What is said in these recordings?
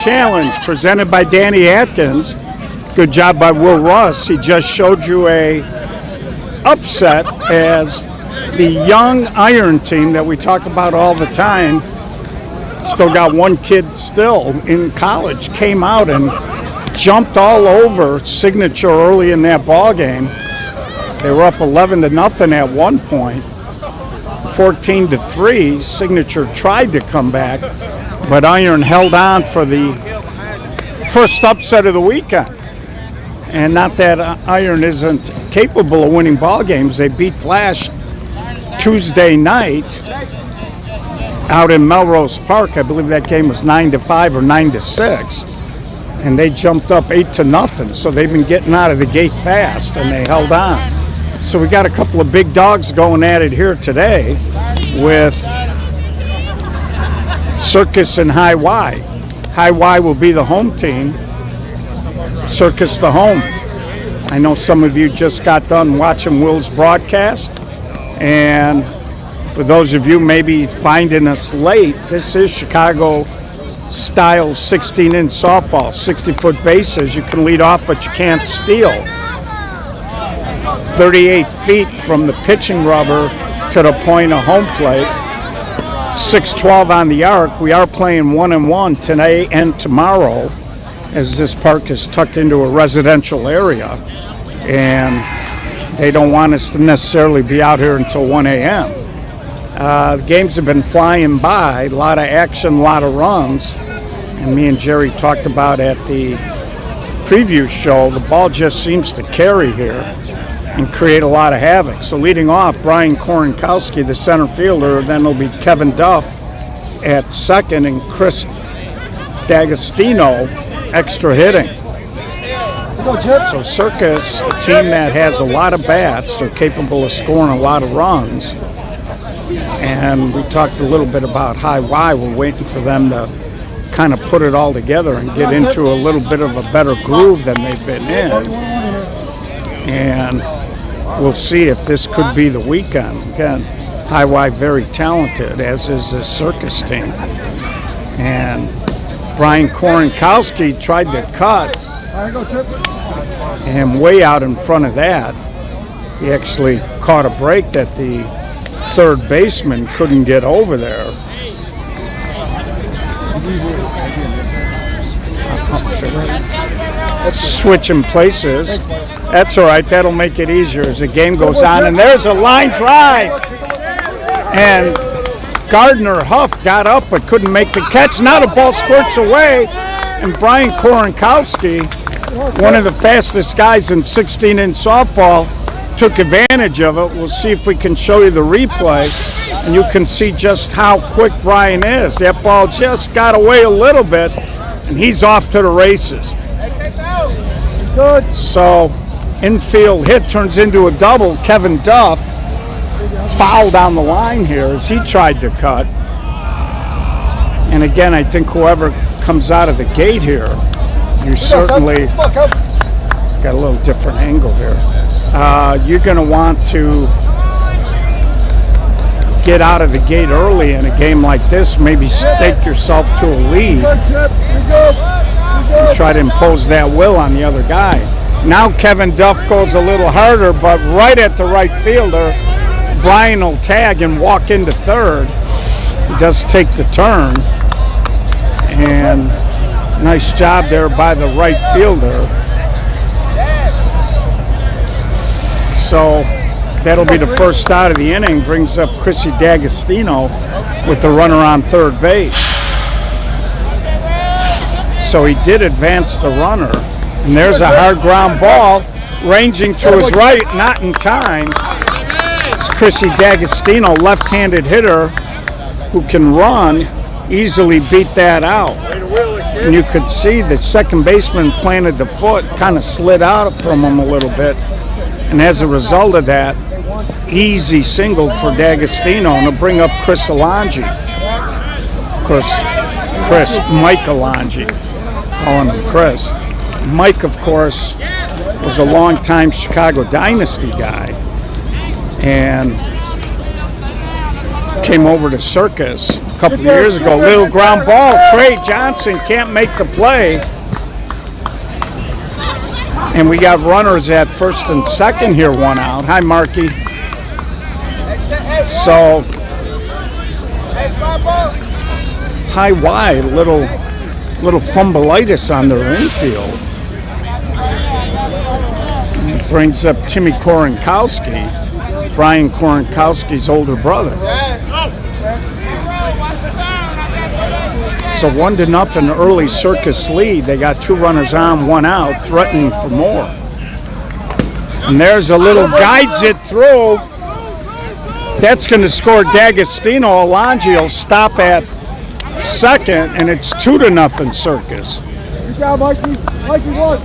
Challenge presented by Danny Atkins. Good job by Will Russ. He just showed you a upset as the young Iron team that we talk about all the time, still got one kid still in college, came out and jumped all over Signature early in that ball game. They were up 11-0 at one point, 14-3. Signature tried to come back, but Iron held on for the first upset of the weekend. And not that Iron isn't capable of winning ball games. They beat Flash Tuesday night out in Melrose Park. I believe that game was 9-5 or 9-6. And they jumped up 8-0. So they've been getting out of the gate fast, and they held on. So we got a couple of big dogs going at it here today with Circus and High Y. High Y will be the home team, Circus the home. I know some of you just got done watching Will's broadcast, and for those of you maybe finding us late, this is Chicago style 16-inch softball, 60-foot bases. You can lead off, but you can't steal. 38 feet from the pitching rubber to the point of home plate. 6-12 on the arc. We are playing 1-1 today and tomorrow, as this park is tucked into a residential area, and they don't want us to necessarily be out here until 1 a.m. The games have been flying by, a lot of action, a lot of runs, and me and Jerry talked about at the preview show, the ball just seems to carry here and create a lot of havoc. So leading off, Brian Korinkowski, the center fielder, then it'll be Kevin Duff at second, and Chris D'Agostino extra hitting. So Circus, a team that has a lot of bats, they're capable of scoring a lot of runs. And we talked a little bit about High Y. We're waiting for them to kind of put it all together and get into a little bit of a better groove than they've been in. And we'll see if this could be the weekend. Again, High Y very talented, as is this Circus team. And Brian Korinkowski tried to cut, and way out in front of that, he actually caught a break that the third baseman couldn't get over there. Switching places. That's all right. That'll make it easier as the game goes on. And there's a line drive. And Gardner Huff got up but couldn't make the catch. Now the ball squirts away. And Brian Korinkowski, one of the fastest guys in 16-inch softball, took advantage of it. We'll see if we can show you the replay. And you can see just how quick Brian is. That ball just got away a little bit, and he's off to the races. Good. So, infield hit turns into a double. Kevin Duff fouled down the line here as he tried to cut. And again, I think whoever comes out of the gate here, you certainly got a little different angle here. You're going to want to get out of the gate early in a game like this, maybe stake yourself to a lead and try to impose that will on the other guy. Now Kevin Duff goes a little harder, but right at the right fielder, Brian will tag and walk into third. He does take the turn, and nice job there by the right fielder. So that'll be the first out of the inning, brings up Chrissy D'Agostino with the runner on third base. So he did advance the runner, and there's a hard ground ball ranging to his right, not in time. It's Chrissy D'Agostino, left-handed hitter who can run, easily beat that out. And you could see the second baseman planted the foot, kind of slid out from him a little bit. And as a result of that, easy single for D'Agostino, and to bring up Chris Alonji. Mike Alonji, calling him Chris. Mike, of course, was a long-time Chicago Dynasty guy, and came over to Circus a couple of years ago. Little ground ball. Trey Johnson can't make the play. And we got runners at first and second here, one out. Hi, Marky. So, high Y, little fumbleitis on their infield. Brings up Timmy Korenkowski, Brian Korenkowski's older brother. So 1-0 early Circus lead. They got 2 runners on, 1 out, threatening for more. And there's a little guides it through. That's going to score D'Agostino. Alonji will stop at second, and it's 2-0 Circus. Good job, Mikey. Mikey won.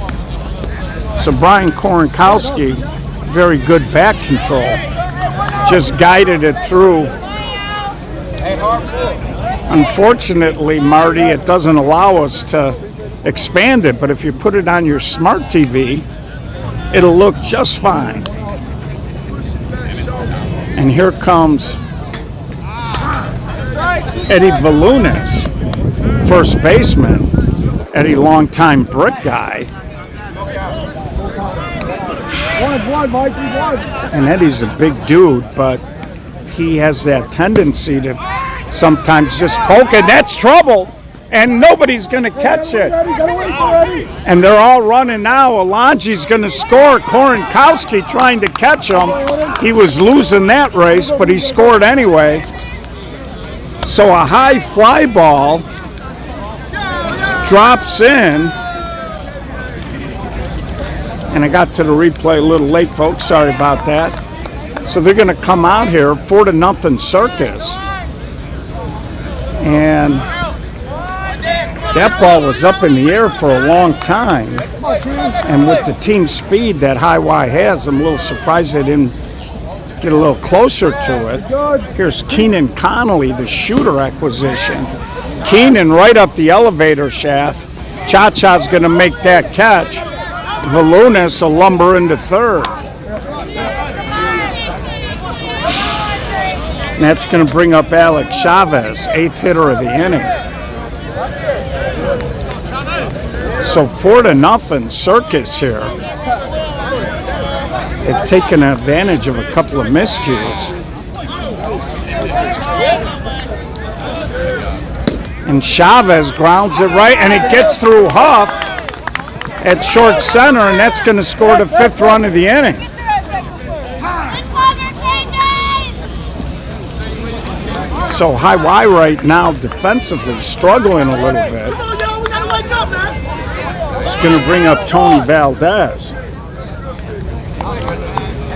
So Brian Korenkowski, very good back control. Just guided it through. Unfortunately, Marty, it doesn't allow us to expand it, but if you put it on your smart TV, it'll look just fine. And here comes Eddie Valunas, first baseman. Eddie, longtime Brick guy. One, Mikey, one. And Eddie's a big dude, but he has that tendency to sometimes just poke it. That's trouble, and nobody's going to catch it. And they're all running now. Alonji's going to score. Korenkowski trying to catch him. He was losing that race, but he scored anyway. So a high fly ball drops in. And I got to the replay a little late, folks. Sorry about that. So they're going to come out here, 4-0 Circus. And that ball was up in the air for a long time. And with the team speed that High Y has, I'm a little surprised they didn't get a little closer to it. Here's Keenan Connolly, the shooter acquisition. Keenan right up the elevator shaft. Cha-Cha's going to make that catch. Valunas will lumber into third. And that's going to bring up Alex Chavez, 8th hitter of the inning. So 4-0 Circus here. They've taken advantage of a couple of miscues. And Chavez grounds it right, and it gets through Huff at short center, and that's going to score the 5th run of the inning. So High Y right now defensively struggling a little bit. It's going to bring up Tony Valdez.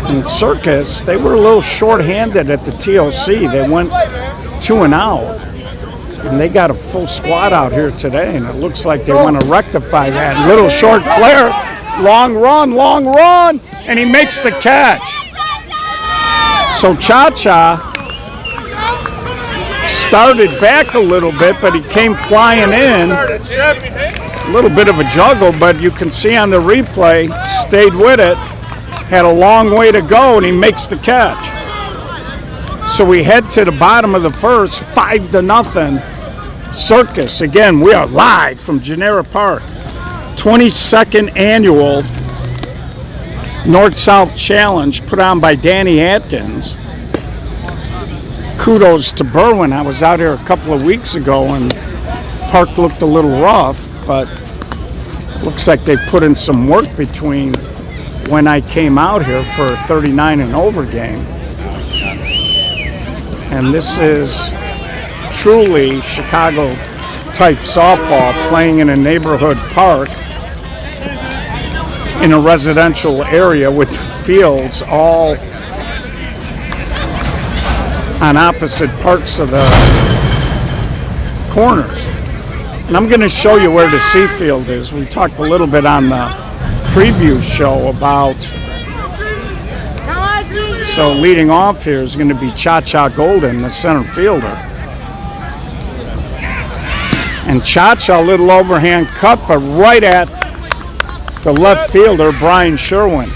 In Circus, they were a little short-handed at the TOC. They went 2 and out. And they got a full squad out here today, and it looks like they want to rectify that. Little short flare, long run, and he makes the catch. So Cha-Cha started back a little bit, but he came flying in. A little bit of a juggle, but you can see on the replay, stayed with it, had a long way to go, and he makes the catch. So we head to the bottom of the first, 5-0 Circus. Again, we are live from Janura Park. 22nd annual North-South Challenge put on by Danny Atkins. Kudos to Berwyn. I was out here a couple of weeks ago and park looked a little rough, but looks like they put in some work between when I came out here for a 39 and over game. And this is truly Chicago type softball, playing in a neighborhood park in a residential area with fields all on opposite parts of the corners. And I'm going to show you where the C field is. We talked a little bit on the preview show about. So leading off here is going to be Cha-Cha Golden, the center fielder. And Cha-Cha, a little overhand cut, but right at the left fielder, Brian Sherwin.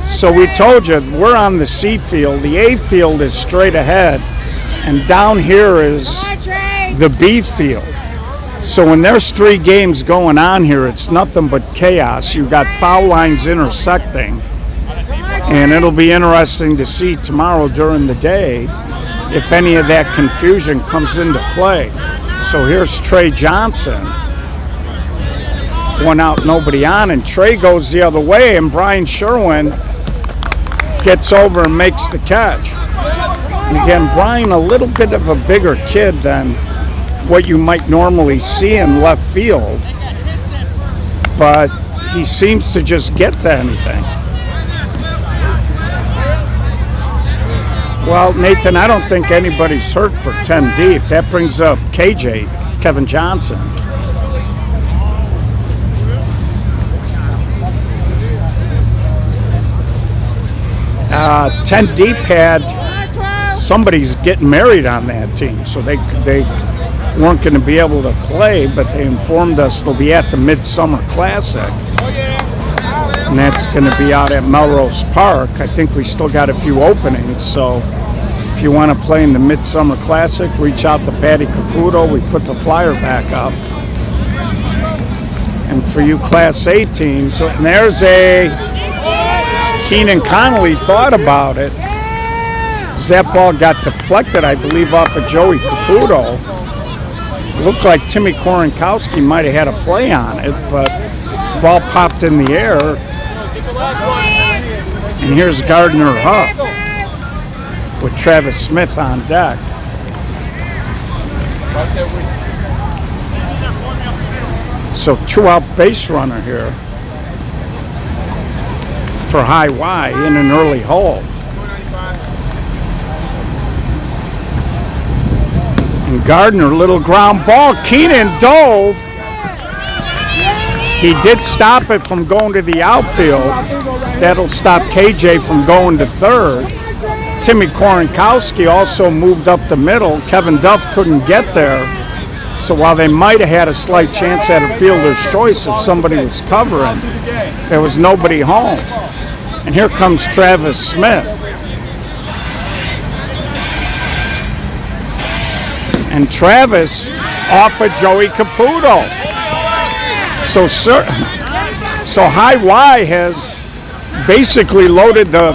So we told you, we're on the C field. The A field is straight ahead. And down here is the B field. So when there's 3 games going on here, it's nothing but chaos. You've got foul lines intersecting. And it'll be interesting to see tomorrow during the day if any of that confusion comes into play. So here's Trey Johnson. 1 out, nobody on, and Trey goes the other way, and Brian Sherwin gets over and makes the catch. And again, Brian, a little bit of a bigger kid than what you might normally see in left field, but he seems to just get to anything. Well, Nathan, I don't think anybody's hurt for 10 deep. That brings up KJ, Kevin Johnson. Uh, 10 deep had somebody's getting married on that team, so they weren't going to be able to play, but they informed us they'll be at the Midsummer Classic, and that's going to be out at Melrose Park. I think we still got a few openings, so if you want to play in the Midsummer Classic, reach out to Patty Caputo. We put the flyer back up. And for you Class A teams, and there's a Keenan Connolly thought about it. That ball got deflected, I believe, off of Joey Caputo. Looked like Timmy Korenkowski might have had a play on it, but the ball popped in the air. And here's Gardner Huff with Travis Smith on deck. So 2 out base runner here for High Y in an early hole. And Gardner, little ground ball. Keenan dove. He did stop it from going to the outfield. That'll stop KJ from going to third. Timmy Korenkowski also moved up the middle. Kevin Duff couldn't get there. So while they might have had a slight chance at a fielder's choice if somebody was covering, there was nobody home. And here comes Travis Smith. And Travis off of Joey Caputo. So High Y has basically loaded the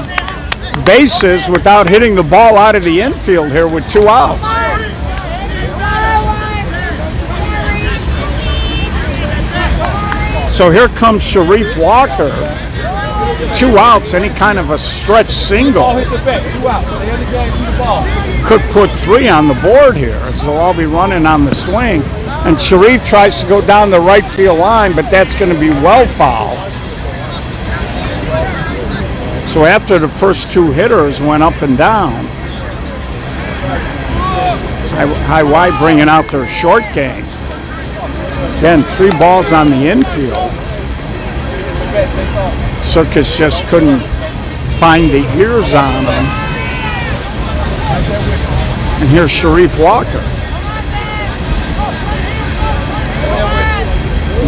bases without hitting the ball out of the infield here with 2 outs. So here comes Sharif Walker. 2 outs, any kind of a stretch single could put 3 on the board here, as they'll all be running on the swing. And Sharif tries to go down the right field line, but that's going to be well foul. So after the first 2 hitters went up and down, High Y bringing out their short game. Then 3 balls on the infield. Circus just couldn't find the ears on him. And here's Sharif Walker.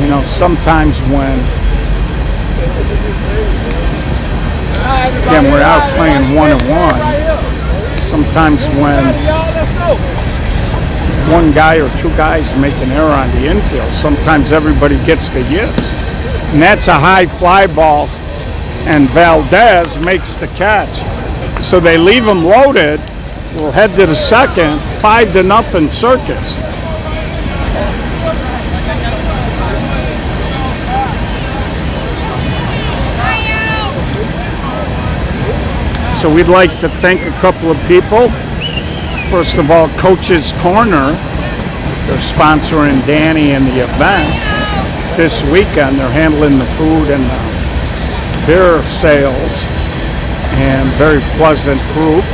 You know, sometimes when, again, we're out playing 1-1, sometimes when 1 guy or 2 guys make an error on the infield, sometimes everybody gets the yips. And that's a high fly ball, and Valdez makes the catch. So they leave him loaded. We'll head to the second, 5-0 Circus. So we'd like to thank a couple of people. First of all, Coach's Corner. They're sponsoring Danny and the event. This weekend they're handling the food and the beer sales, and very pleasant group.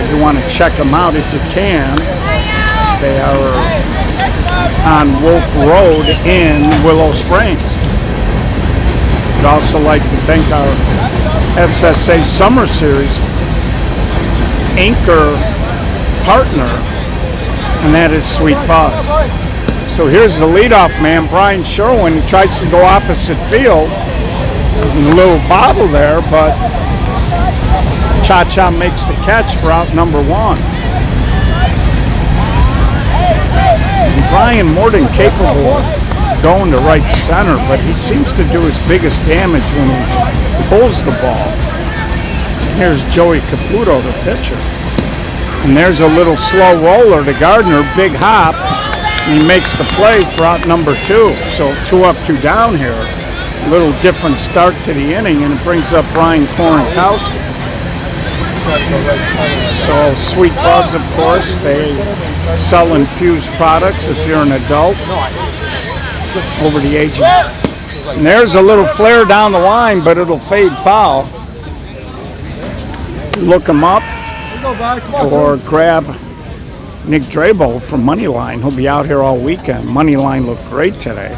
You want to check them out if you can. They are on Wolf Road in Willow Springs. We'd also like to thank our SSA Summer Series anchor partner, and that is Sweet Buzz. So here's the leadoff man, Brian Sherwin. He tries to go opposite field. A little bobble there, but Cha-Cha makes the catch for out number 1. And Brian more than capable of going to right center, but he seems to do his biggest damage when he pulls the ball. Here's Joey Caputo, the pitcher. And there's a little slow roller to Gardner, big hop, and he makes the play for out number 2. So 2 up, 2 down here. A little different start to the inning, and it brings up Brian Korenkowski. So Sweet Buzz, of course, they sell infused products if you're an adult over the age of. And there's a little flare down the line, but it'll fade foul. Look him up or grab Nick Drabel from Moneyline. He'll be out here all weekend. Moneyline looked great today.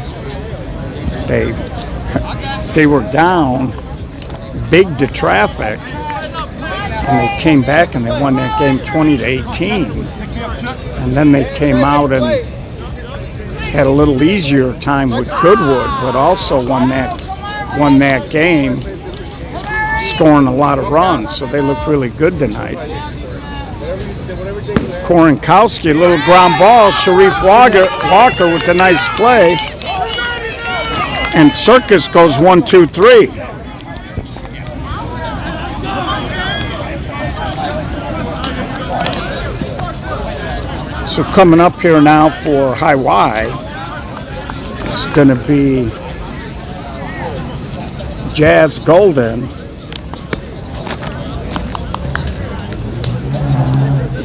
They were down big to traffic, and they came back and they won that game 20-18. And then they came out and had a little easier time with Goodwood, but also won that game, scoring a lot of runs. So they look really good tonight. Korenkowski, a little ground ball. Sharif Walker with the nice play. And Circus goes 1, 2, 3. So coming up here now for High Y is going to be Jazz Golden,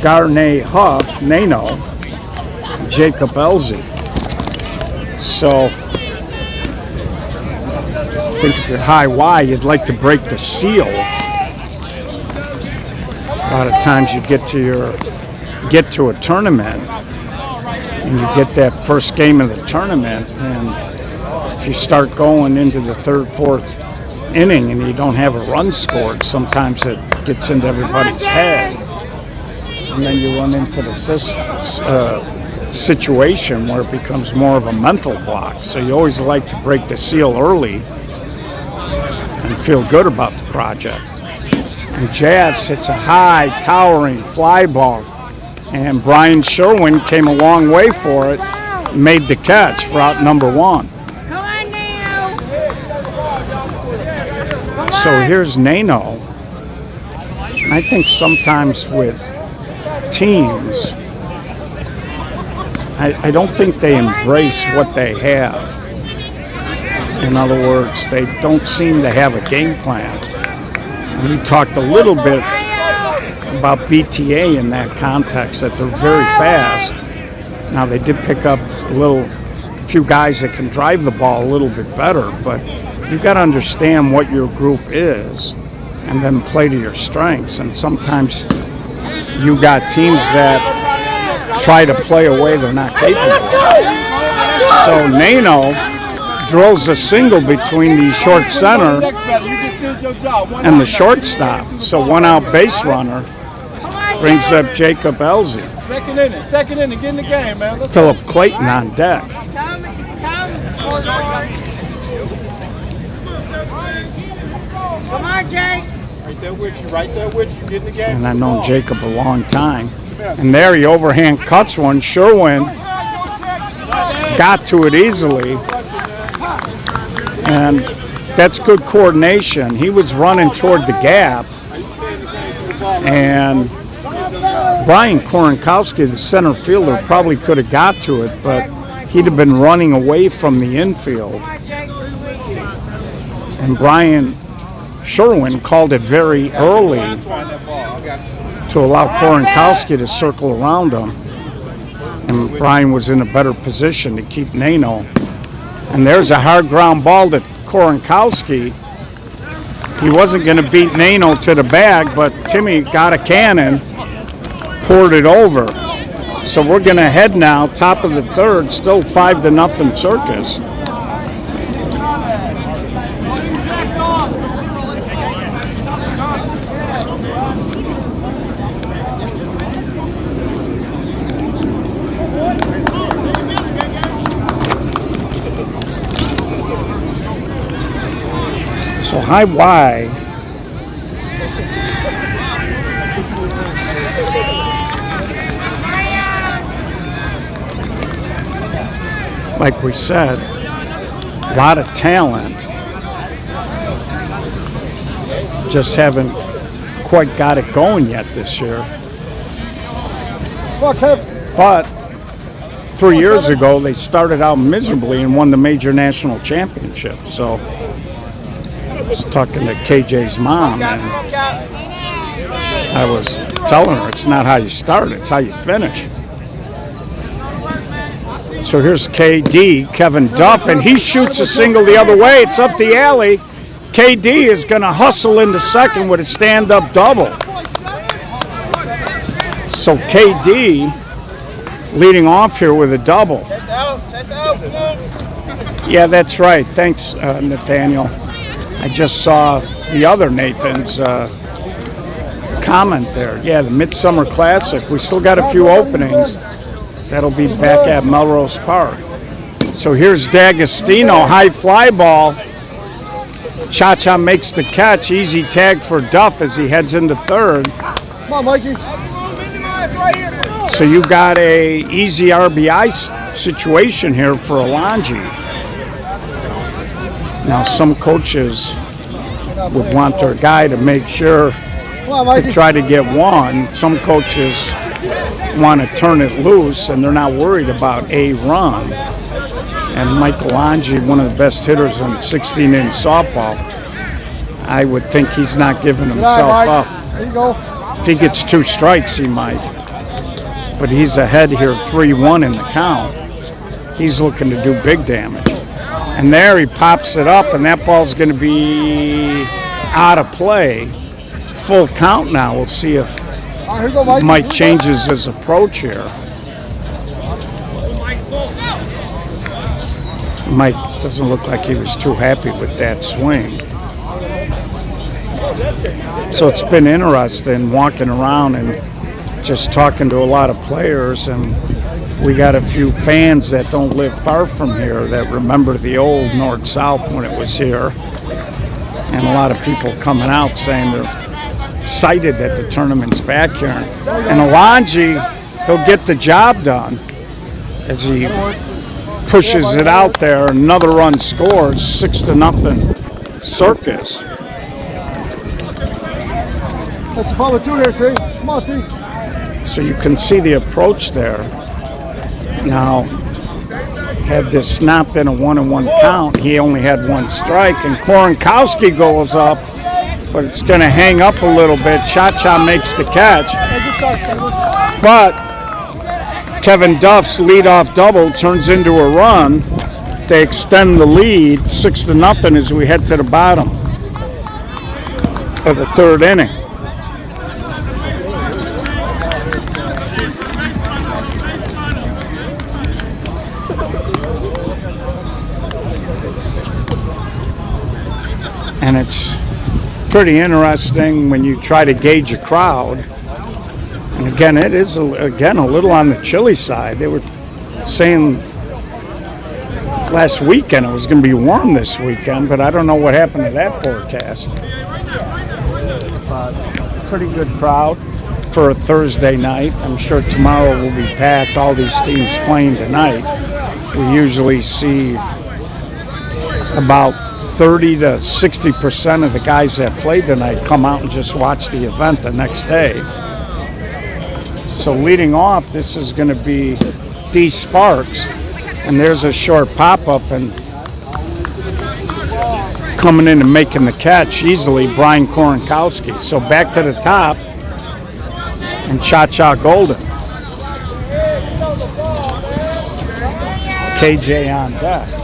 Garnet Huff, Nano, Jacob Elzy. So I think if you're High Y, you'd like to break the seal. A lot of times you get to a tournament and you get that first game of the tournament, and if you start going into the 3rd, 4th inning and you don't have a run scored, sometimes it gets into everybody's head, and then you run into the situation where it becomes more of a mental block. So you always like to break the seal early and feel good about the project. And Jazz hits a high, towering fly ball, and Brian Sherwin came a long way for it, made the catch for out number 1. Come on, Nano. So here's Nano. I think sometimes with teams, I don't think they embrace what they have. In other words, they don't seem to have a game plan. And we talked a little bit about BTA in that context, that they're very fast. Now they did pick up a few guys that can drive the ball a little bit better, but you've got to understand what your group is and then play to your strengths. And sometimes you got teams that try to play a way they're not capable of. So Nano drills a single between the short center and the shortstop. So 1 out base runner brings up Jacob Elzy. Second inning, get in the game, man. Philip Clayton on deck. Come on, Jake. Right there with you, get in the game. And I've known Jacob a long time. And there he overhand cuts one. Sherwin got to it easily. And that's good coordination. He was running toward the gap. And Brian Korenkowski, the center fielder, probably could have got to it, but he'd have been running away from the infield. And Brian Sherwin called it very early to allow Korenkowski to circle around him. And Brian was in a better position to keep Nano. And there's a hard ground ball to Korenkowski. He wasn't going to beat Nano to the bag, but Timmy got a cannon, poured it over. So we're going to head now, top of the 3rd, still 5-0 Circus. So High Y like we said, a lot of talent. Just haven't quite got it going yet this year. But 3 years ago, they started out miserably and won the major national championship. So I was talking to KJ's mom, and I was telling her it's not how you start, it's how you finish. So here's KD, Kevin Duff, and he shoots a single the other way. It's up the alley. KD is going to hustle into second with a stand-up double. So KD leading off here with a double. Yeah, that's right. Thanks, Nathaniel. I just saw the other Nathan's comment there. Yeah, the Midsummer Classic. We still got a few openings. That'll be back at Melrose Park. So here's D'Agostino, high fly ball. Cha-Cha makes the catch. Easy tag for Duff as he heads into third. Come on, Mikey. So you got a easy RBI situation here for Alonji. Now some coaches would want their guy to make sure to try to get one. Some coaches want to turn it loose and they're not worried about a run. And Mike Alonji, one of the best hitters in 16-inch softball, I would think he's not giving himself up. There you go. If he gets 2 strikes, he might. But he's ahead here 3-1 in the count. He's looking to do big damage. And there he pops it up, and that ball's going to be out of play. Full count now. We'll see if Mike changes his approach here. Mike doesn't look like he was too happy with that swing. So it's been interesting walking around and just talking to a lot of players, and we got a few fans that don't live far from here that remember the old North-South when it was here, and a lot of people coming out saying they're excited that the tournament's back here. And Alonji, he'll get the job done as he pushes it out there. Another run scores, 6-0 Circus. That's the follow two there, T. Come on, T. So you can see the approach there. Now, had this not been a 1-1 count, he only had 1 strike, and Korenkowski goes up, but it's going to hang up a little bit. Cha-Cha makes the catch. But Kevin Duff's leadoff double turns into a run. They extend the lead 6-0 as we head to the bottom of the 3rd inning. And it's pretty interesting when you try to gauge a crowd. And again, it is a little on the chilly side. They were saying last weekend it was going to be warm this weekend, but I don't know what happened to that forecast. But pretty good crowd for a Thursday night. I'm sure tomorrow will be packed. All these teams playing tonight. We usually see about 30 to 60% of the guys that played tonight come out and just watch the event the next day. So leading off, this is going to be D. Sparks, and there's a short pop-up, and coming in and making the catch easily, Brian Korenkowski. So back to the top, and Cha-Cha Golden. KJ on deck.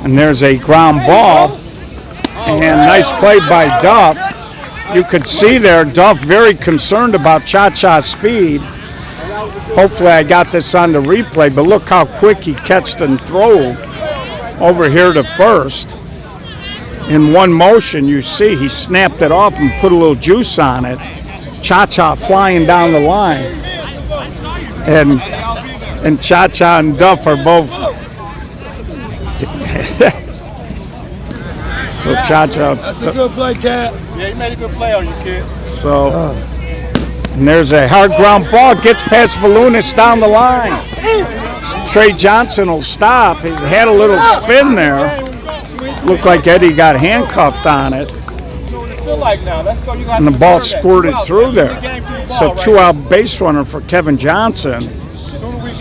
And there's a ground ball, and nice play by Duff. You could see there, Duff very concerned about Cha-Cha's speed. Hopefully I got this on the replay, but look how quick he catched and threw over here to first. In one motion, you see he snapped it off and put a little juice on it. Cha-Cha flying down the line. And Cha-Cha and Duff are both So Cha-Cha. That's a good play, Cat. Yeah, you made a good play on you, kid. So, and there's a hard ground ball. Gets past Volunas down the line. Trey Johnson will stop. He had a little spin there. Looked like Eddie got handcuffed on it. And the ball squirted through there. So 2-out base runner for Kevin Johnson.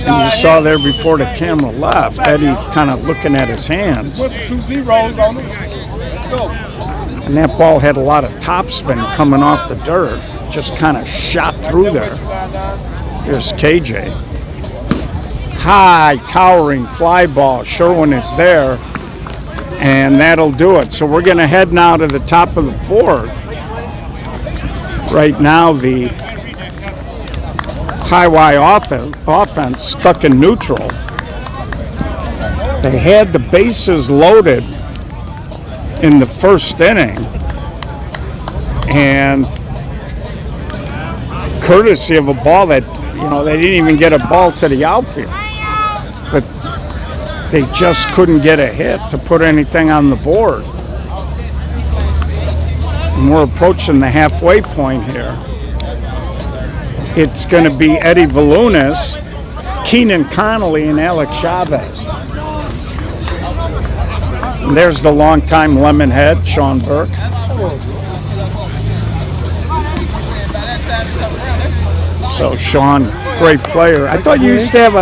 And you saw there before the camera left, Eddie kind of looking at his hands. 2 zeros on him. Let's go. And that ball had a lot of topspin coming off the dirt. Just kind of shot through there. Here's KJ. High, towering fly ball. Sherwin is there. And that'll do it. So we're going to head now to the top of the fourth. Right now, the High Y offense stuck in neutral. They had the bases loaded in the first inning. And courtesy of a ball that, they didn't even get a ball to the outfield. But they just couldn't get a hit to put anything on the board. And we're approaching the halfway point here. It's going to be Eddie Volunas, Keenan Connolly, and Alex Chavez. And there's the longtime Lemonhead, Sean Burke. So Sean, great player. I thought you used to have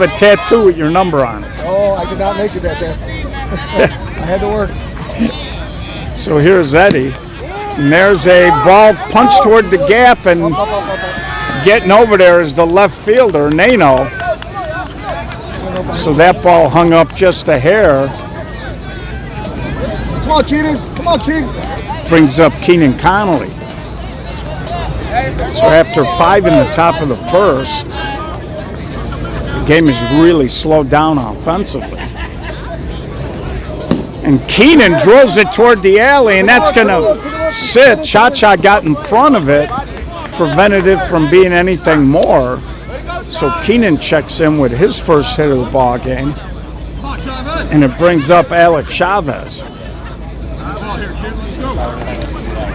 a tattoo with your number on it. Oh, I did not make it that day. I had to work. So here's Eddie. And there's a ball punched toward the gap, and getting over there is the left fielder, Nano. So that ball hung up just a hair. Come on, Keenan. Come on, Keenan. Brings up Keenan Connolly. So after 5 in the top of the first, the game is really slowed down offensively. And Keenan drills it toward the alley, and that's going to sit. Cha-Cha got in front of it, prevented it from being anything more. So Keenan checks in with his first hit of the ball game, and it brings up Alex Chavez.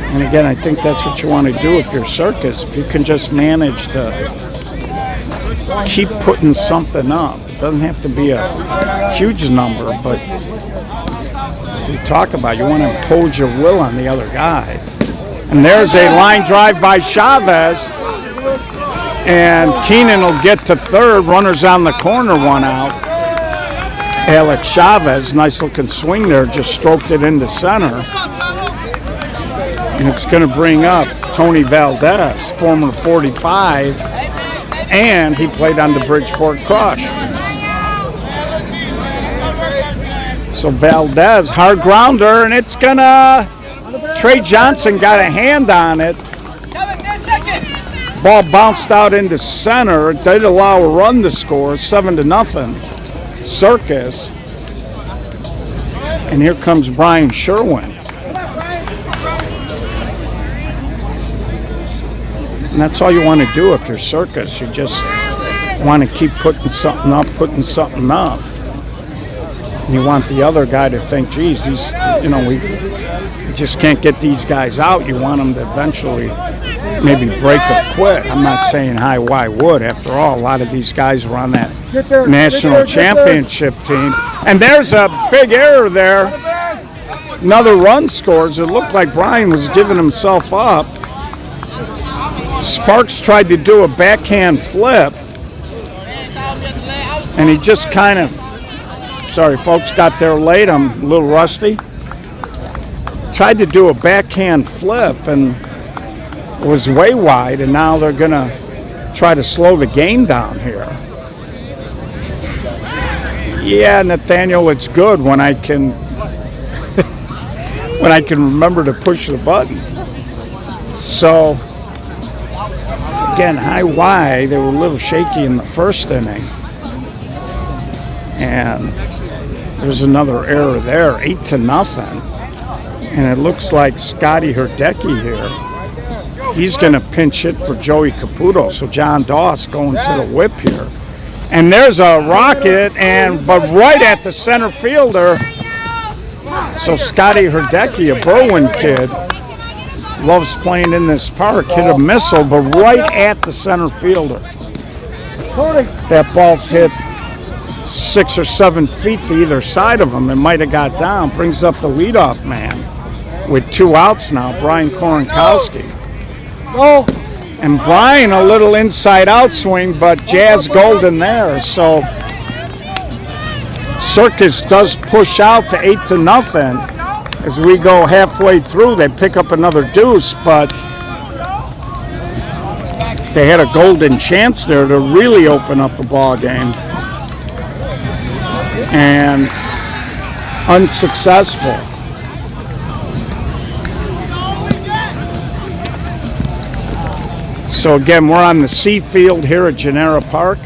And again, I think that's what you want to do if you're Circus. If you can just manage to keep putting something up. It doesn't have to be a huge number, but we talk about you want to impose your will on the other guy. And there's a line drive by Chavez, and Keenan will get to third. Runners on the corner, 1 out. Alex Chavez, nice looking swing there, just stroked it into center. And it's going to bring up Tony Valdez, former 45, and he played on the Bridgeport Crush. So Valdez, hard grounder, and it's gonna, Trey Johnson got a hand on it. Ball bounced out into center. It did allow a run to score, 7-0. Circus. And here comes Brian Sherwin. And that's all you want to do if you're Circus. You just want to keep putting something up. And you want the other guy to think, geez, these, we just can't get these guys out. You want them to eventually maybe break or quit. I'm not saying High Y would. After all, a lot of these guys were on that national championship team. And there's a big error there. Another run scores. It looked like Brian was giving himself up. Sparks tried to do a backhand flip, and he just kind of, sorry folks, got there late, I'm a little rusty. Tried to do a backhand flip and was way wide, and now they're going to try to slow the game down here. Yeah, Nathaniel, it's good when I can when I can remember to push the button. So again, High Y, they were a little shaky in the first inning. And there's another error there, 8-0. And it looks like Scotty Herdecki here. He's going to pinch hit for Joey Caputo. So John Doss going to the whip here. And there's a rocket, but right at the center fielder. So Scotty Herdecki, a Berwyn kid, loves playing in this park. Hit a missile, but right at the center fielder. That ball's hit 6 or 7 feet to either side of him. It might have got down. Brings up the leadoff man with 2 outs now, Brian Korenkowski. And Brian, a little inside out swing, but Jazz Golden there. So Circus does push out to 8-0. As we go halfway through, they pick up another deuce, but they had a golden chance there to really open up the ball game. And unsuccessful. So again, we're on the C field here at Janura Park.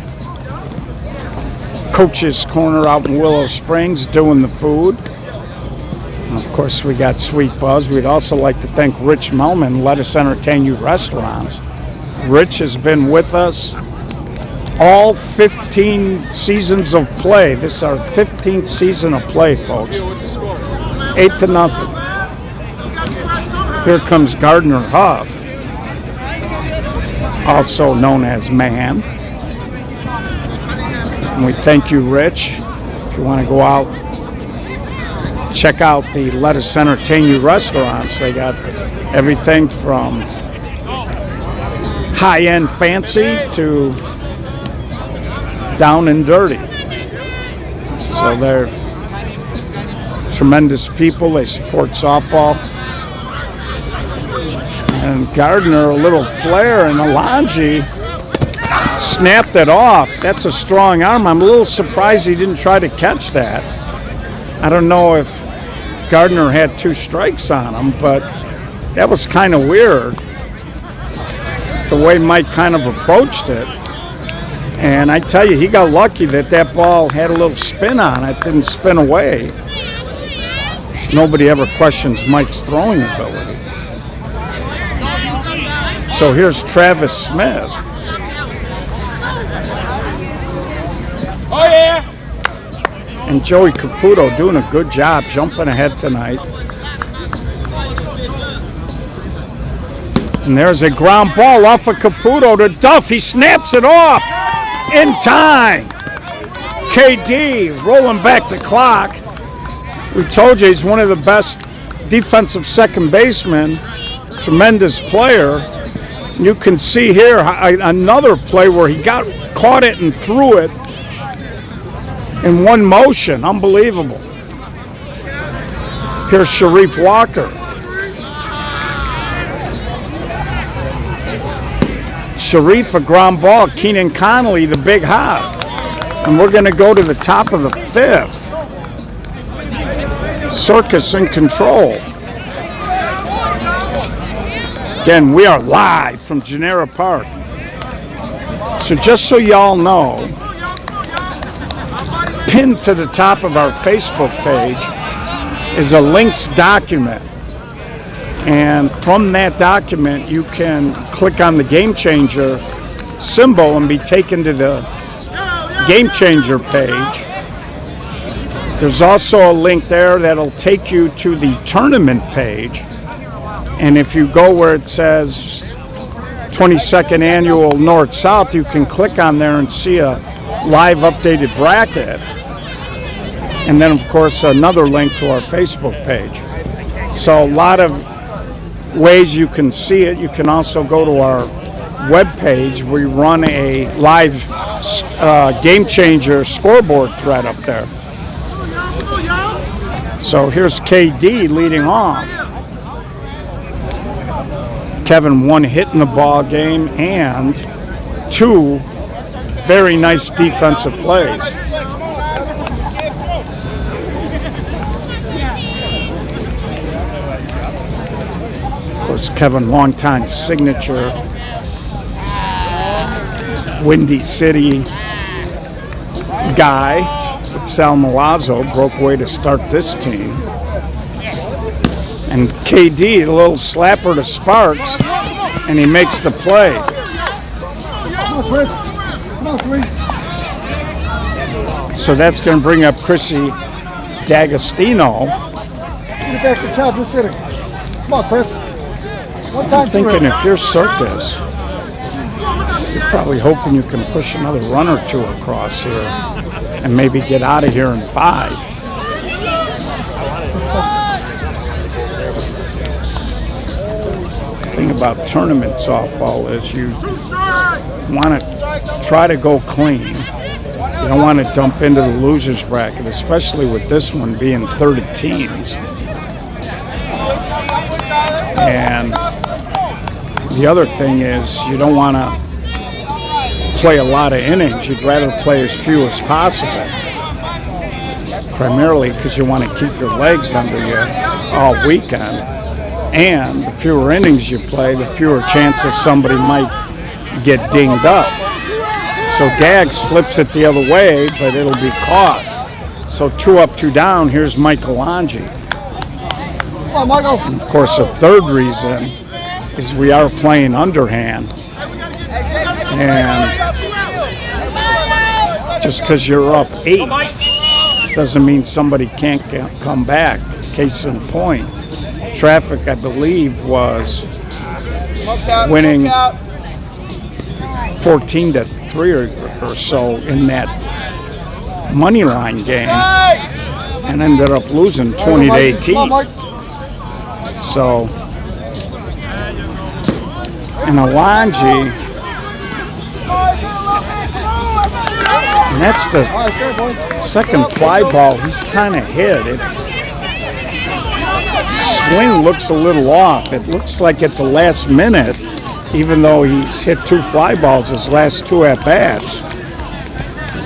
Coach's Corner out in Willow Springs doing the food. And of course, we got Sweet Buzz. We'd also like to thank Rich Melman, Let Us Entertain You Restaurants. Rich has been with us all 15 seasons of play. This is our 15th season of play, folks. 8-0. Here comes Gardner Huff, also known as Man. And we thank you, Rich. If you want to go out, check out the Let Us Entertain You restaurants. They got everything from high-end fancy to down and dirty. So they're tremendous people. They support softball. And Gardner, a little flare, and Alonji snapped it off. That's a strong arm. I'm a little surprised he didn't try to catch that. I don't know if Gardner had 2 strikes on him, but that was kind of weird, the way Mike kind of approached it. And I tell you, he got lucky that that ball had a little spin on it, didn't spin away. Nobody ever questions Mike's throwing ability. So here's Travis Smith. Oh, yeah. And Joey Caputo doing a good job jumping ahead tonight. And there's a ground ball off of Caputo to Duff. He snaps it off in time. KD rolling back the clock. We told you he's one of the best defensive second basemen. Tremendous player. You can see here another play where he caught it and threw it in one motion. Unbelievable. Here's Sharif Walker. Sharif, a ground ball. Keenan Connolly, the big hop. And we're going to go to the top of the 5th. Circus in control. Again, we are live from Janura Park. So just so y'all know, pinned to the top of our Facebook page is a links document. And from that document, you can click on the Game Changer symbol and be taken to the Game Changer page. There's also a link there that'll take you to the tournament page. And if you go where it says 22nd Annual North-South, you can click on there and see a live updated bracket. And then, of course, another link to our Facebook page. So a lot of ways you can see it. You can also go to our webpage. We run a live Game Changer scoreboard thread up there. So here's KD leading off. Kevin, 1 hit in the ball game and 2 very nice defensive plays. Of course, Kevin, longtime signature, Windy City guy with Sal Milazzo, broke away to start this team. And KD, a little slapper to Sparks, and he makes the play. So that's going to bring up Chrissy D'Agostino. Get it back to count this inning. Come on, Chris. One time I'm thinking if you're Circus, you're probably hoping you can push another run or two across here and maybe get out of here in 5. The thing about tournament softball is you want to try to go clean. You don't want to dump into the loser's bracket, especially with this one being 30 teams. And the other thing is you don't want to play a lot of innings. You'd rather play as few as possible, primarily because you want to keep your legs under you all weekend. And the fewer innings you play, the fewer chances somebody might get dinged up. So Dags flips it the other way, but it'll be caught. So 2 up, 2 down. Here's Michelangelo. Come on, Michael. And of course, the third reason is we are playing underhand. And just because you're up 8 doesn't mean somebody can't come back. Case in point, Traffic, I believe, was winning 14-3 or so in that money line game and ended up losing 20-18. So, and Alonji, and that's the second fly ball he's kind of hit. Its swing looks a little off. It looks like at the last minute, even though he's hit 2 fly balls his last 2 at-bats,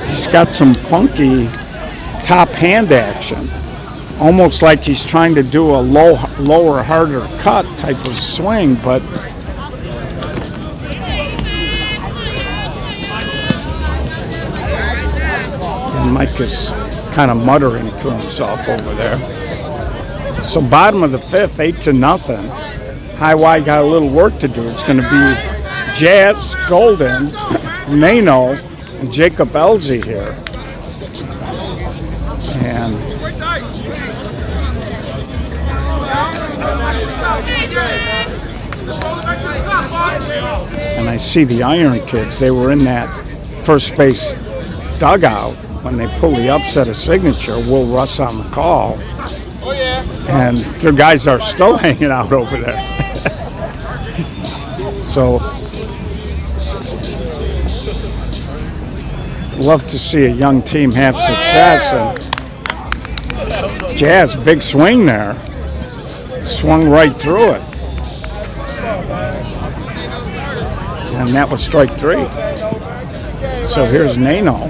he's got some funky top hand action. Almost like he's trying to do a lower, harder cut type of swing, but and Mike is kind of muttering to himself over there. So bottom of the 5th, 8-0. High Y got a little work to do. It's going to be Jazz, Golden, Nano, and Jacob Elzy here. And I see the Iron Kids. They were in that first base dugout when they pulled the upset of Signature. Will Russ on the call. And their guys are still hanging out over there. So, love to see a young team have success. And Jazz, big swing there. Swung right through it. And that was strike 3. So here's Nano.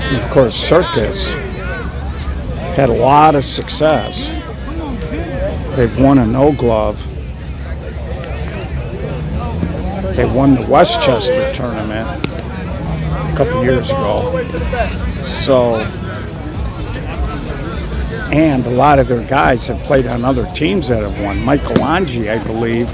And of course, Circus had a lot of success. They've won a No Glove. They won the Westchester tournament a couple years ago. So, and a lot of their guys have played on other teams that have won. Michelangelo, I believe,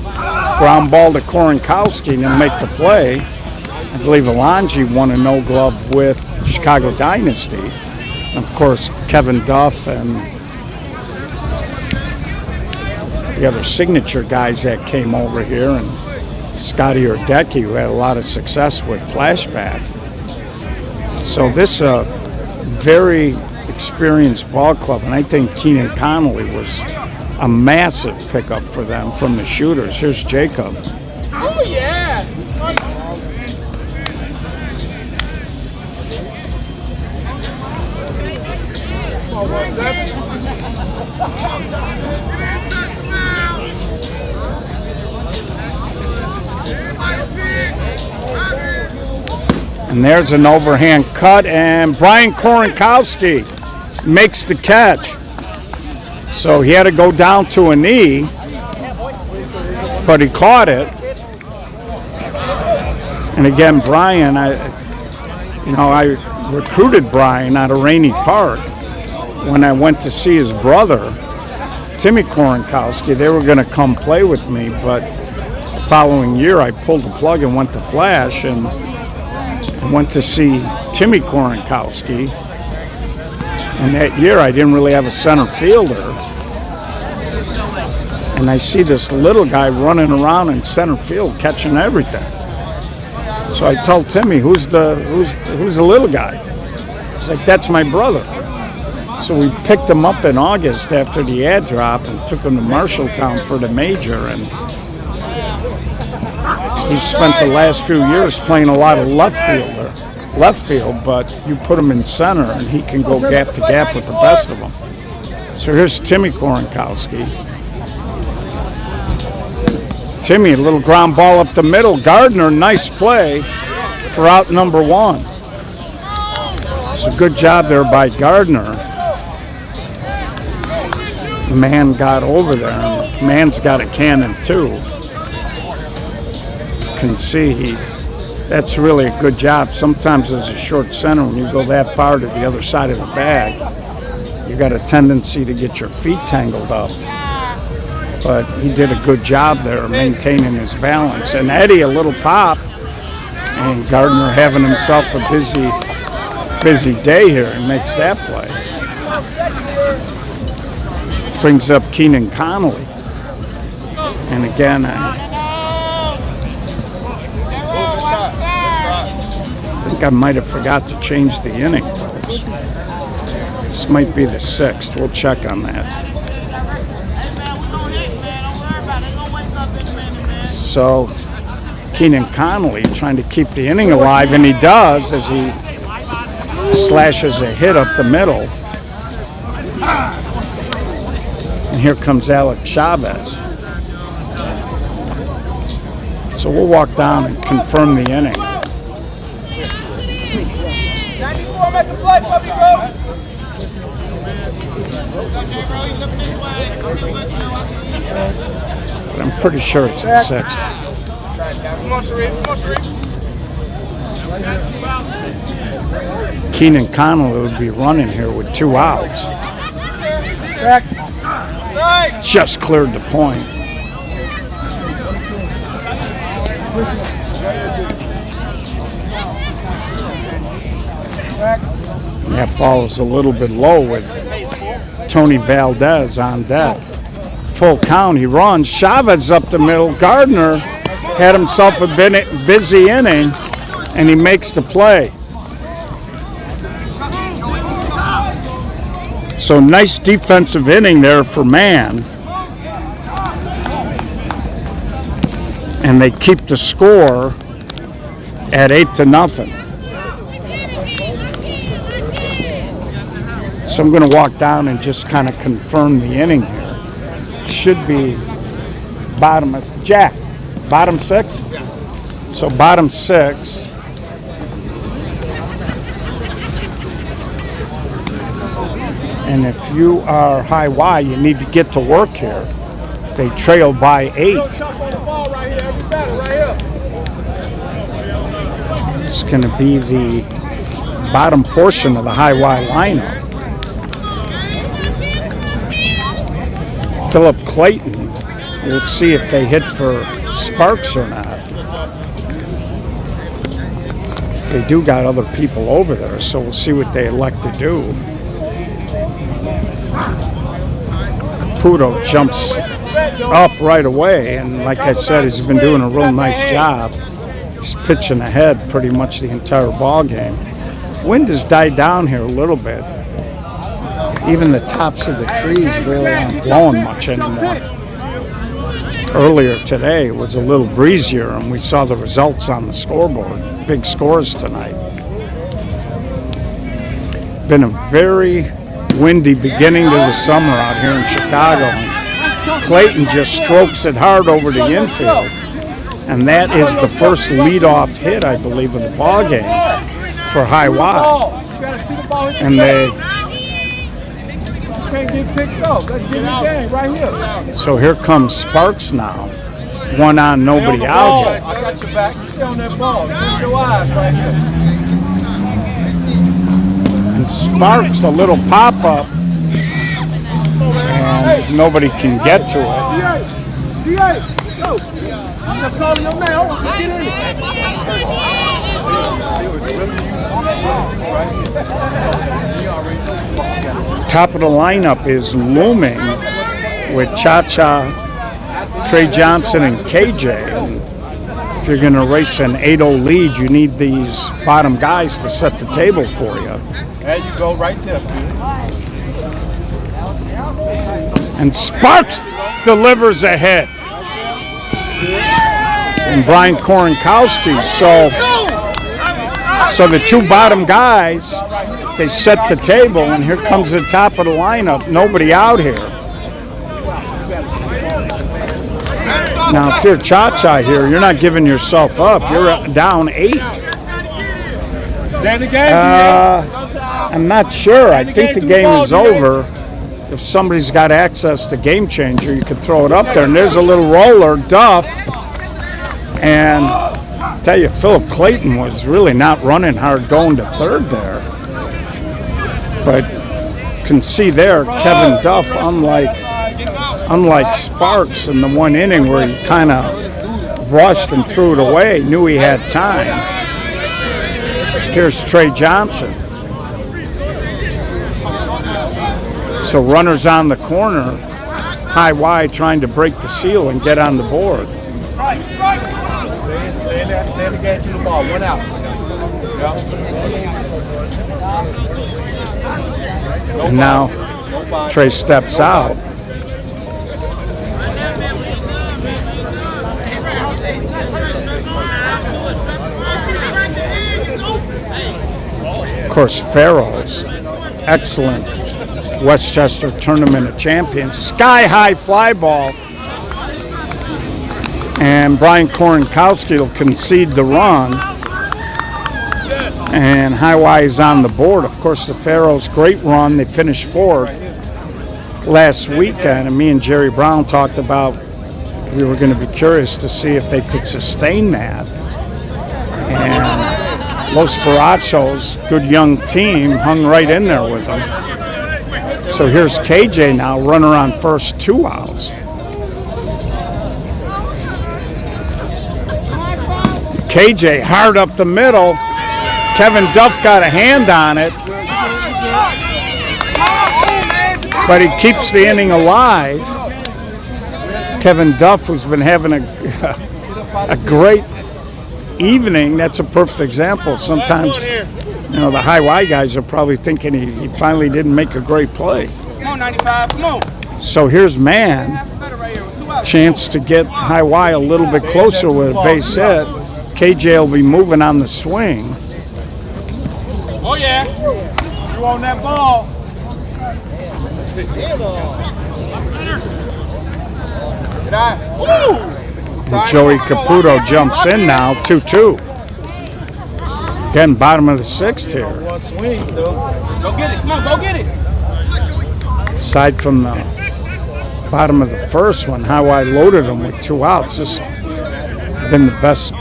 ground ball to Koronkowski and then make the play. I believe Alonji won a No Glove with Chicago Dynasty. And of course, Kevin Duff and the other Signature guys that came over here, and Scotty Urdecki, who had a lot of success with Flashback. So this is a very experienced ball club, and I think Keenan Connolly was a massive pickup for them from the shooters. Here's Jacob. Oh, yeah. And there's an overhand cut, and Brian Koronkowski makes the catch. So he had to go down to a knee, but he caught it. And again, Brian, I recruited Brian out of Rainy Park when I went to see his brother Timmy Korenkowski. They were going to come play with me, but the following year I pulled the plug and went to Flash and went to see Timmy Korenkowski. And that year I didn't really have a center fielder. And I see this little guy running around in center field catching everything. So I tell Timmy, who's the little guy? He's like, that's my brother. So we picked him up in August after the ad drop and took him to Marshalltown for the major. And he spent the last few years playing a lot of left field, but you put him in center and he can go gap to gap with the best of them. So here's Timmy Korenkowski. Timmy, a little ground ball up the middle. Gardner, nice play for out number one. It's a good job there by Gardner. Man got over there. Man's got a cannon too. Can see that's really a good job. Sometimes as a short center, when you go that far to the other side of the bag, you got a tendency to get your feet tangled up. But he did a good job there maintaining his balance. And Eddie, a little pop, and Gardner having himself a busy day here and makes that play. Brings up Keenan Connolly. And again, I think I might have forgot to change the inning, folks. This might be the 6th. We'll check on that. So Keenan Connolly trying to keep the inning alive, and he does as he slashes a hit up the middle. And here comes Alex Chavez. So we'll walk down and confirm the inning. 94, I'm at the flag, puppy, bro. But I'm pretty sure it's the 6th. Come on, Sharif. Come on, Sharif. Keenan Connolly would be running here with 2 outs. Back. Right. Just cleared the point. Back. That ball is a little bit low with Tony Valdez on deck. Full count, he runs. Chavez up the middle. Gardner had himself a busy inning, and he makes the play. So nice defensive inning there for Man. And they keep the score at 8-0. So I'm going to walk down and just kind of confirm the inning here. Should be bottom 6? So bottom 6. And if you are high Y, you need to get to work here. They trail by 8. It's going to be the bottom portion of the high Y lineup. Philip Clayton. We'll see if they hit for Sparks or not. They do got other people over there, so we'll see what they elect to do. Caputo jumps up right away, and like I said, he's been doing a real nice job. He's pitching ahead pretty much the entire ball game. Wind has died down here a little bit. Even the tops of the trees really aren't blowing much anymore. Earlier today it was a little breezier, and we saw the results on the scoreboard. Big scores tonight. Been a very windy beginning to the summer out here in Chicago. Clayton just strokes it hard over the infield, and that is the first leadoff hit, I believe, of the ball game for High Y. And they Can't get picked up. Let's get the game right here. so here comes Sparks now. 1 on, nobody out here. I got your back. You stay on that ball. Use your eyes right here. And Sparks, a little pop-up. And Nobody can get to it. DA, go. Just calling your name. Hold on, get in. Top of the lineup is looming with Cha-Cha, Trey Johnson, and KJ. And if you're going to race an 8-0 lead, you need these bottom guys to set the table for you. There you go, right there. And Sparks delivers ahead. And Brian Korinkowski. So the two bottom guys, they set the table, and here comes the top of the lineup. Nobody out here. Now, if you're Cha-Cha here, you're not giving yourself up. You're down 8. Stand the game, I'm not sure. I think the game is over. If somebody's got access to Game Changer, you could throw it up there. And there's a little roller, Duff. And I tell you, Philip Clayton was really not running hard going to third there. But you can see there, Kevin Duff, unlike Sparks in the one inning where he kind of rushed and threw it away, knew he had time. Here's Trey Johnson. So runners on the corner, high wide, trying to break the seal and get on the board. Stand the game through the ball. 1 out. And now Trey steps out. Of course, Farrell's excellent Westchester Tournament of Champions. Sky-high fly ball. And Brian Korinkowski will concede the run. And Highway is on the board. Of course, the Pharaohs, great run. They finished 4th last weekend. And me and Jerry Brown talked about we were going to be curious to see if they could sustain that. And Los Barachos, good young team, hung right in there with them. So here's KJ now, runner on first, 2 outs. KJ hard up the middle. Kevin Duff got a hand on it. But he keeps the inning alive. Kevin Duff, who's been having a great evening, that's a perfect example. Sometimes, the high Y guys are probably thinking he finally didn't make a great play. Come on, 95, come on. So here's man, chance to get high Y a little bit closer with a base hit. KJ will be moving on the swing. Oh, yeah. You on that ball. And Joey Caputo jumps in now, 2-2. Again, bottom of the 6th here. One swing, though. Go get it, come on, go get it. Aside from the bottom of the first one, how I loaded them with 2 outs. This has been the best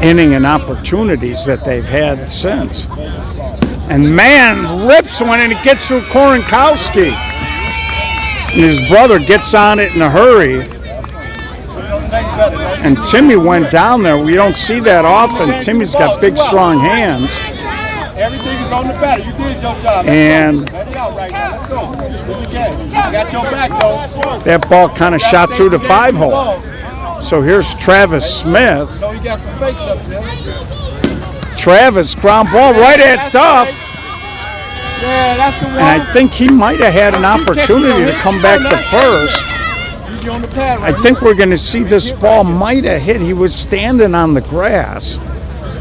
inning and opportunities that they've had since. And man rips one and it gets through Korinkowski. And his brother gets on it in a hurry. And Timmy went down there. We don't see that often. Timmy's got big, strong hands. Everything is on the batter. You did your job. And let it out right now. Let's go. I got your back, though. that ball kind of shot through the 5-hole. So here's Travis Smith. No, he got some fakes up there. Travis, ground ball right at Duff. Yeah, that's the one. And I think he might have had an opportunity to come back to first. On the pad right I think we're going to see this ball might have hit. He was standing on the grass.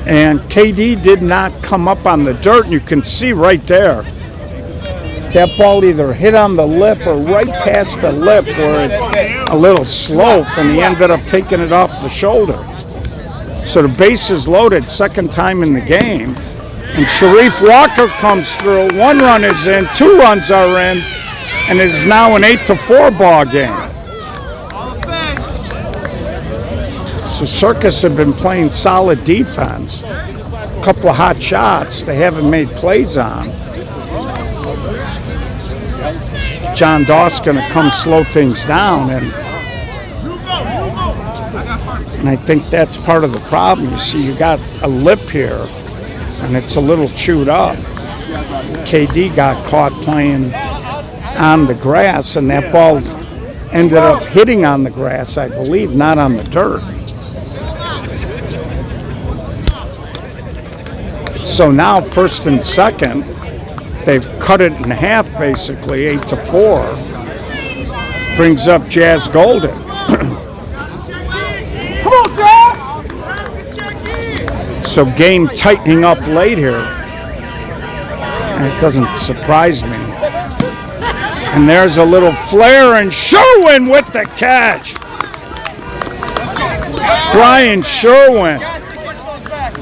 And KD did not come up on the dirt. And you can see right there. That ball either hit on the lip or right past the lip where it's a little slope. And he ended up taking it off the shoulder. So the base is loaded, second time in the game. And Sharif Walker comes through. 1 run is in, 2 runs are in. And it is now an 8-4 ball game. So Circus have been playing solid defense. A couple of hot shots they haven't made plays on. John Doss going to come slow things down, and I think that's part of the problem. You see, you got a lip here, and it's a little chewed up. KD got caught playing on the grass, and that ball ended up hitting on the grass, I believe, not on the dirt. So now, first and second, they've cut it in half, basically, 8-4. Brings up Jazz Golden. Come on, Jazz! So game tightening up late here. And it doesn't surprise me. And there's a little flare, and Sherwin with the catch. Brian Sherwin.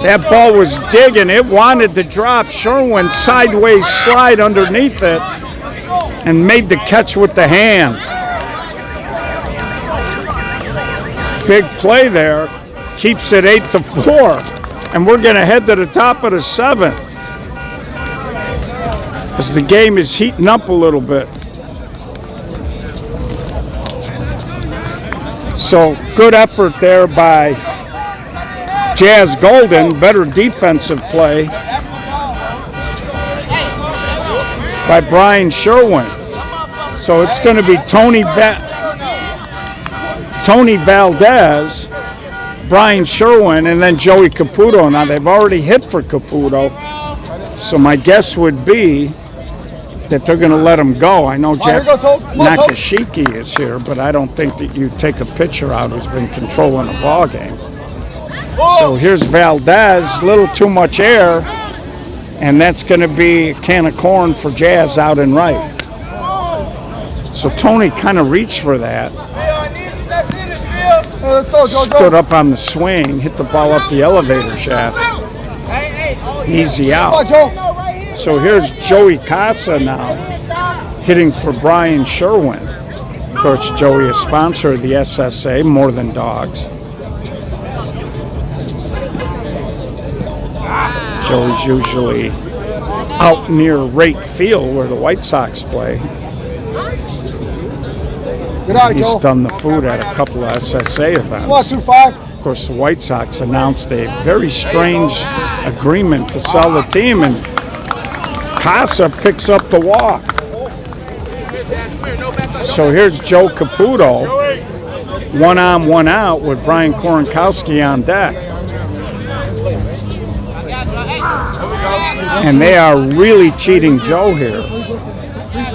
That ball was digging. It wanted to drop. Sherwin sideways slide underneath it and made the catch with the hands. Big play there. Keeps it 8-4. And we're going to head to the top of the seventh as the game is heating up a little bit. So good effort there by Jazz Golden. Better defensive play by Brian Sherwin. So it's going to be Tony Valdez, Brian Sherwin, and then Joey Caputo. Now they've already hit for Caputo, so my guess would be that they're going to let him go. I know Jack Nakashiki is here, but I don't think that you take a pitcher out who's been controlling a ball game. So here's Valdez, a little too much air, and that's going to be a can of corn for Jazz out and right. So Tony kind of reached for that. Let's go, Stood up on the swing, hit the ball up the elevator shaft. Easy out. So here's Joey Casa now, hitting for Brian Sherwin. Of course, Joey is sponsor of the SSA, More Than Dogs. Joey's usually out near Rate Field where the White Sox play. He's done the food at a couple of SSA events. Of course, the White Sox announced a very strange agreement to sell the team, and Casa picks up the walk. So here's Joe Caputo, 1 on, 1 out with Brian Koronkowski on deck. And they are really cheating Joe here.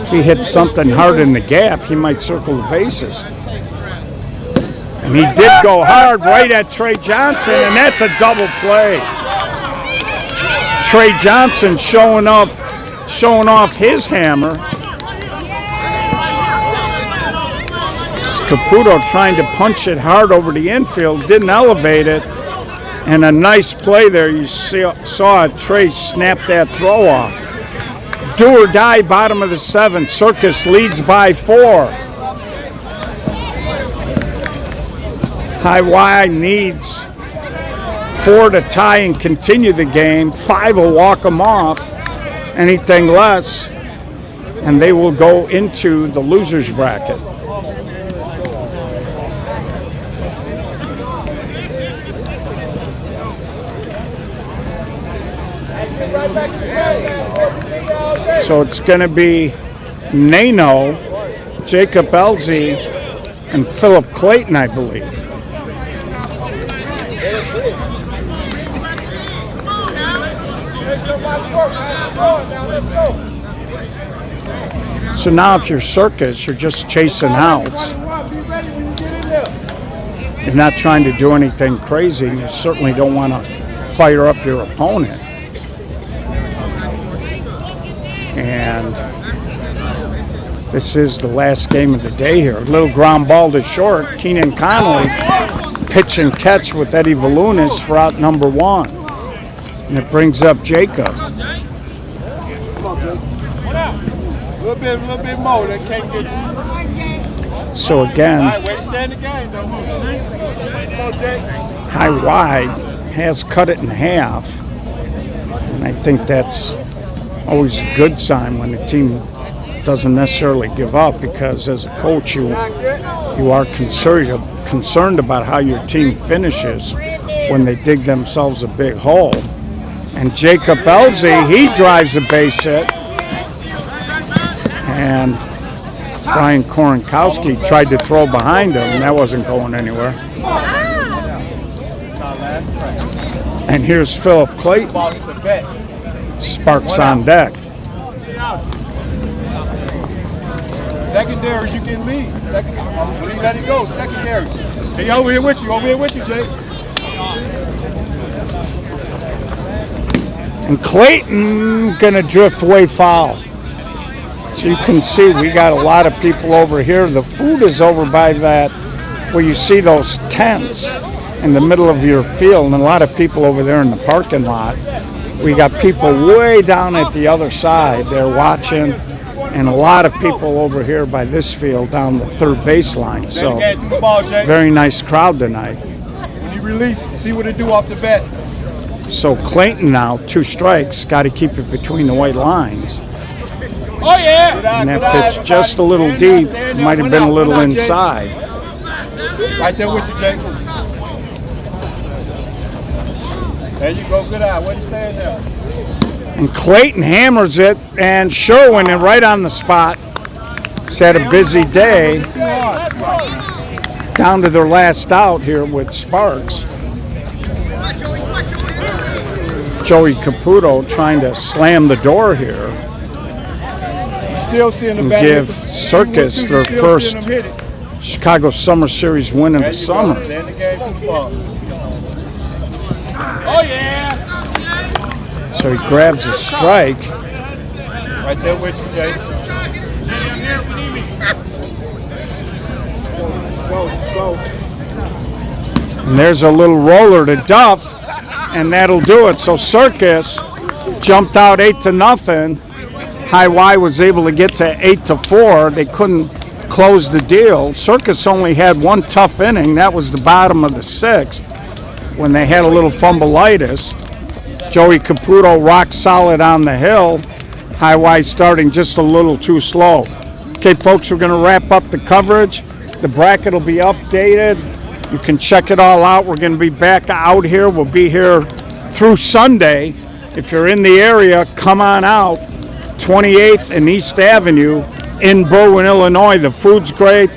If he hits something hard in the gap, he might circle the bases. And he did go hard right at Trey Johnson, and that's a double play. Trey Johnson showing off his hammer. Caputo trying to punch it hard over the infield, didn't elevate it. And a nice play there. You saw Trey snap that throw off. Do or die, bottom of the seventh. Circus leads by 4. High Y needs 4 to tie and continue the game. 5 will walk them off. Anything less, and they will go into the loser's bracket. So it's going to be Nano, Jacob Elzy, and Philip Clayton, I believe. So now if you're Circus, you're just chasing outs. You're not trying to do anything crazy. You certainly don't want to fire up your opponent. And this is the last game of the day here. A little ground ball to short. Keenan Connolly pitch and catch with Eddie Valunas for out number 1. And it brings up Jacob. A little bit more. They can't get you. So again, Way to stay in the game, though. High Wide has cut it in half. And I think that's always a good sign when the team doesn't necessarily give up, because as a coach you are concerned about how your team finishes when they dig themselves a big hole. And Jacob Elsie, he drives a base hit, and Brian Koronkowski tried to throw behind him, and that wasn't going anywhere. And here's Philip Clayton. Sparks on deck. Secondary, you can lead. Secondary, let it go. Secondary. Hey, over here with you. Over here with you, Jake. And Clayton gonna drift away foul. So you can see we got a lot of people over here. The food is over by that, where you see those tents in the middle of your field, and a lot of people over there in the parking lot. We got people way down at the other side. They're watching, and a lot of people over here by this field down the third baseline. So very nice crowd tonight. When you release, see what it do off the bat. So Clayton now, 2 strikes, got to keep it between the white lines. Oh, yeah. And that pitch just a little deep, might have been a little inside. Right there with you, Jake. There you go, good eye. Where you stand there? And Clayton hammers it, and Sherwin is right on the spot. He's had a busy day. Down to their last out here with Sparks. Joey Caputo trying to slam the door here Still seeing the and bat. give Circus their first Chicago Summer Series win of the summer. Oh, yeah. So he grabs a strike. Right there with you, Jake. Go. And there's a little roller to Duff, and that'll do it. So Circus jumped out 8-0. High Y was able to get to 8-4. They couldn't close the deal. Circus only had one tough inning. That was the bottom of the 6th when they had a little fumbleitis. Joey Caputo rock solid on the hill. High Y starting just a little too slow. Okay, folks, we're going to wrap up the coverage. The bracket will be updated. You can check it all out. We're going to be back out here. We'll be here through Sunday. If you're in the area, come on out. 28th and East Avenue in Berwyn, Illinois. The food's great.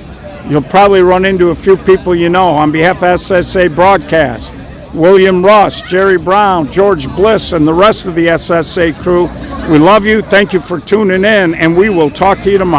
You'll probably run into a few people you know. On behalf of SSA Broadcast, William Russ, Jerry Brown, George Bliss, and the rest of the SSA crew, we love you. Thank you for tuning in, and we will talk to you tomorrow.